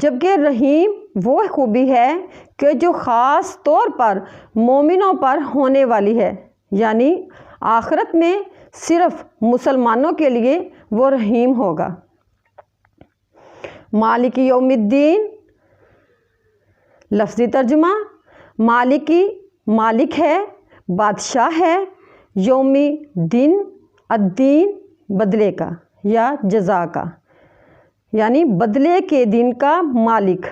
جبکہ رحیم وہ خوبی ہے کہ جو خاص طور پر مومنوں پر ہونے والی ہے، یعنی آخرت میں صرف مسلمانوں کے لیے وہ رحیم ہوگا۔ مالک یوم الدین، لفظی ترجمہ مالکی مالک ہے، بادشاہ ہے، یومی دن الدین بدلے کا یا جزا کا، یعنی بدلے کے دن کا مالک۔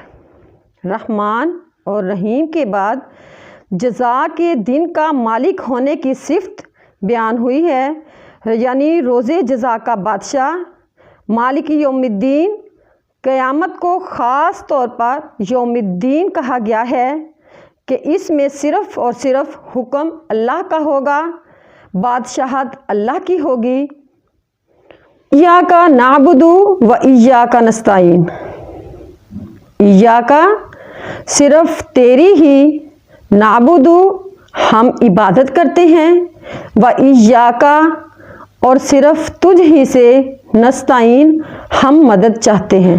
رحمان اور رحیم کے بعد جزا کے دن کا مالک ہونے کی صفت بیان ہوئی ہے، یعنی روز جزا کا بادشاہ۔ مالک یوم الدین، قیامت کو خاص طور پر یوم الدین کہا گیا ہے کہ اس میں صرف اور صرف حکم اللہ کا ہوگا، بادشاہت اللہ کی ہوگی۔ ایاک نعبد و ایاک نستعین، ایاک صرف تیری ہی، نعبد ہم عبادت کرتے ہیں، و ایاک اور صرف تجھ ہی سے، نستعین ہم مدد چاہتے ہیں۔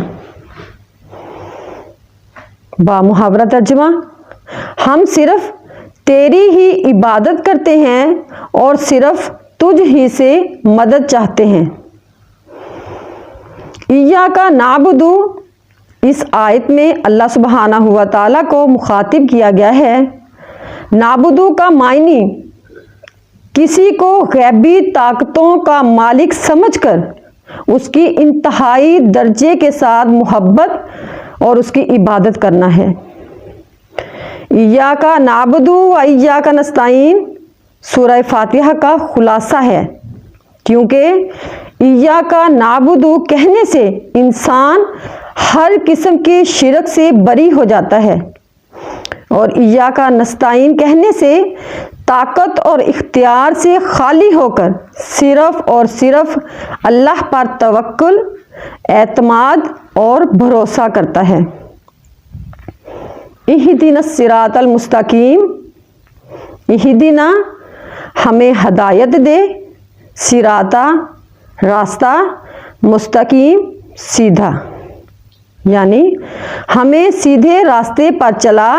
با محاورہ ترجمہ ہم صرف تیری ہی عبادت کرتے ہیں اور صرف تجھ ہی سے مدد چاہتے ہیں۔ ایاک نعبد، اس آیت میں اللہ سبحانہ و تعالیٰ کو مخاطب کیا گیا ہے۔ نعبد کا معنی کسی کو غیبی طاقتوں کا مالک سمجھ کر اس کی انتہائی درجے کے ساتھ محبت اور اس کی عبادت کرنا ہے۔ ایاک نعبد و ایاک نستعین سورہ فاتحہ کا خلاصہ ہے، کیونکہ ایاک نعبد کہنے سے انسان ہر قسم کی شرک سے بری ہو جاتا ہے، اور ایاک نستعین کہنے سے طاقت اور اختیار سے خالی ہو کر صرف اور صرف اللہ پر توکل، اعتماد اور بھروسہ کرتا ہے۔ اہدنا الصراط المستقیم، اہدنا ہمیں ہدایت دے، صراط راستہ، مستقیم سیدھا، یعنی ہمیں سیدھے راستے پر چلا،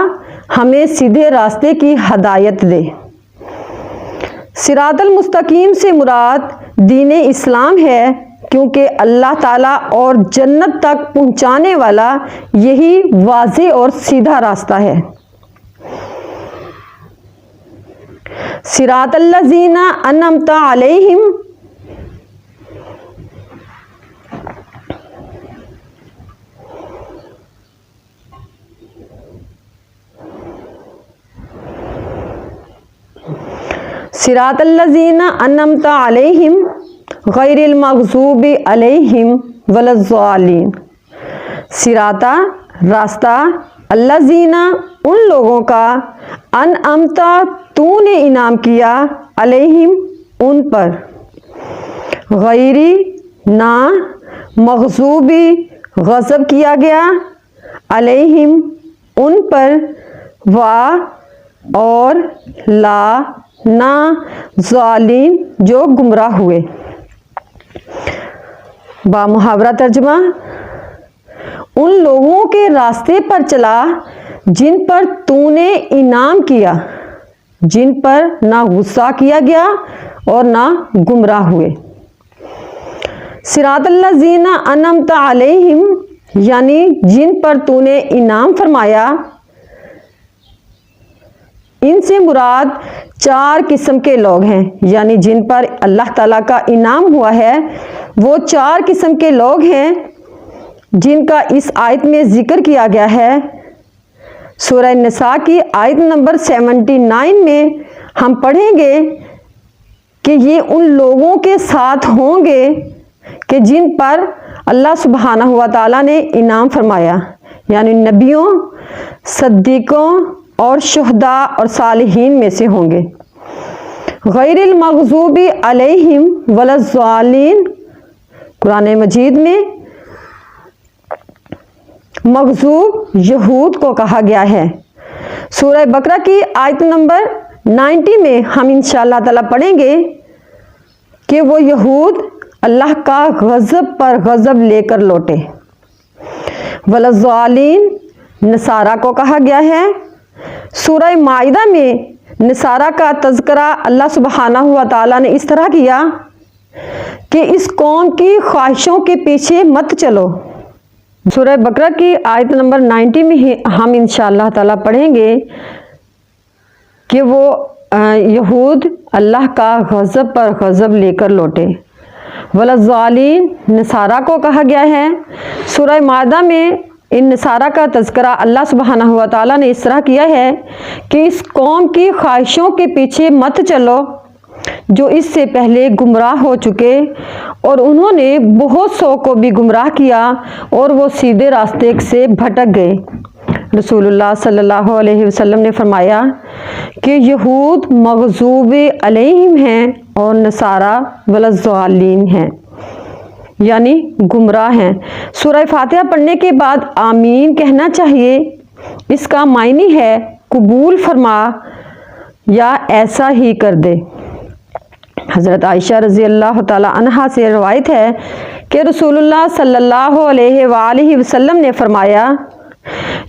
ہمیں سیدھے راستے کی ہدایت دے۔ صراط المستقیم سے مراد دین اسلام ہے، کیونکہ اللہ تعالیٰ اور جنت تک پہنچانے والا یہی واضح اور سیدھا راستہ ہے۔ صراط الذین انعمت علیہم، صراط الذین انعمت علیہم غیر المغضوب علیہم ولا الضالین، صراط راستہ، الذین ان لوگوں کا، انعمت تو نے انعام کیا، علیہم ان پر، غیری نہ، مغضوبی غضب کیا گیا، علیہم ان پر، وا اور لا نہ، ضالین جو گمراہ ہوئے۔ با محاورہ ترجمہ ان لوگوں کے راستے پر چلا جن پر تو نے انعام کیا، جن پر نہ غصہ کیا گیا اور نہ گمراہ ہوئے۔ صراط الذین انعمت علیہم یعنی جن پر تو نے انعام فرمایا، ان سے مراد 4 قسم کے لوگ ہیں، یعنی جن پر اللہ تعالیٰ کا انعام ہوا ہے وہ 4 قسم کے لوگ ہیں جن کا اس آیت میں ذکر کیا گیا ہے۔ سورہ نساء کی آیت نمبر 79 میں ہم پڑھیں گے کہ یہ ان لوگوں کے ساتھ ہوں گے کہ جن پر اللہ سبحانہ و تعالیٰ نے انعام فرمایا، یعنی نبیوں، صدیقوں اور شہداء اور صالحین میں سے ہوں گے۔ غیر المغضوب علیہم ولا الضالین، قرآن مجید میں مغضوب یہود کو کہا گیا ہے۔ سورہ بقرہ کی آیت نمبر 90 میں ہم انشاءاللہ تعالیٰ پڑھیں گے کہ وہ یہود اللہ کا غضب پر غضب لے کر لوٹے۔ ولضالین نصارہ کو کہا گیا ہے۔ سورہ مائدہ میں نصارہ کا تذکرہ اللہ سبحانہ و تعالیٰ نے اس طرح کیا کہ اس قوم کی خواہشوں کے پیچھے مت چلو۔ سورہ بقرہ کی آیت نمبر 90 میں ہم انشاءاللہ تعالیٰ پڑھیں گے کہ وہ یہود اللہ کا غضب پر غضب لے کر لوٹے۔ ولضالین نصارہ کو کہا گیا ہے۔ سورہ مائدہ میں ان نصارہ کا تذکرہ اللہ سبحانہ و تعالیٰ نے اس طرح کیا ہے کہ اس قوم کی خواہشوں کے پیچھے مت چلو جو اس سے پہلے گمراہ ہو چکے، اور انہوں نے بہت سو کو بھی گمراہ کیا اور وہ سیدھے راستے سے بھٹک گئے۔ رسول اللہ صلی اللہ علیہ وسلم نے فرمایا کہ یہود مغضوب علیہم ہیں اور نصارہ ولضالین ہیں، یعنی گمراہ ہیں۔ سورہ فاتحہ پڑھنے کے بعد آمین کہنا چاہیے۔ اس کا معنی ہے قبول فرما یا ایسا ہی کر دے۔ حضرت عائشہ رضی اللہ تعالی عنہا سے روایت ہے کہ رسول اللہ صلی اللہ علیہ وآلہ وسلم نے فرمایا،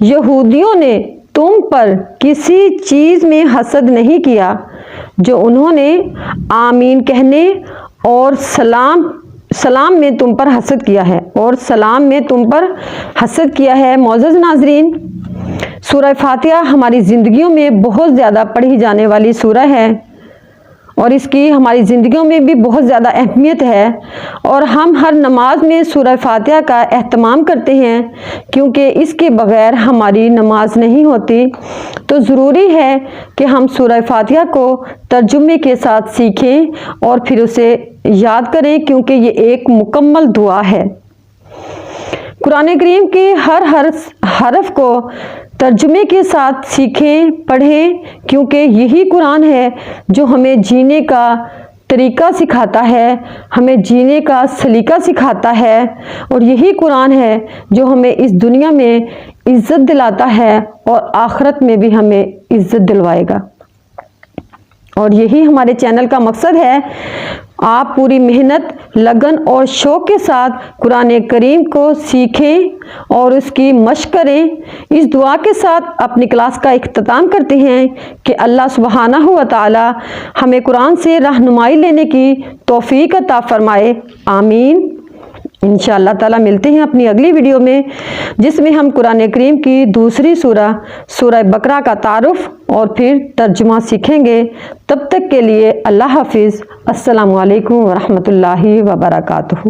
یہودیوں نے تم پر کسی چیز میں حسد نہیں کیا جو انہوں نے آمین کہنے اور سلام میں تم پر حسد کیا ہے، معزز ناظرین، سورہ فاتحہ ہماری زندگیوں میں بہت زیادہ پڑھی جانے والی سورہ ہے اور اس کی ہماری زندگیوں میں بھی بہت زیادہ اہمیت ہے، اور ہم ہر نماز میں سورہ فاتحہ کا اہتمام کرتے ہیں کیونکہ اس کے بغیر ہماری نماز نہیں ہوتی۔ تو ضروری ہے کہ ہم سورہ فاتحہ کو ترجمے کے ساتھ سیکھیں اور پھر اسے یاد کریں کیونکہ یہ ایک مکمل دعا ہے۔ قرآن کریم کے ہر حرف کو ترجمے کے ساتھ سیکھیں، پڑھیں، کیونکہ یہی قرآن ہے جو ہمیں جینے کا طریقہ سکھاتا ہے، ہمیں جینے کا سلیقہ سکھاتا ہے، اور یہی قرآن ہے جو ہمیں اس دنیا میں عزت دلاتا ہے اور آخرت میں بھی ہمیں عزت دلوائے گا۔ اور یہی ہمارے چینل کا مقصد ہے، آپ پوری محنت، لگن اور شوق کے ساتھ قرآن کریم کو سیکھیں اور اس کی مشق کریں۔ اس دعا کے ساتھ اپنی کلاس کا اختتام کرتے ہیں کہ اللہ سبحانہ و تعالی ہمیں قرآن سے رہنمائی لینے کی توفیق عطا فرمائے، آمین۔ انشاءاللہ تعالی ملتے ہیں اپنی اگلی ویڈیو میں، جس میں ہم قرآن کریم کی دوسری سورہ بقرہ کا تعارف اور پھر ترجمہ سیکھیں گے۔ تب تک کے لیے اللہ حافظ، السلام علیکم ورحمۃ اللہ وبرکاتہ۔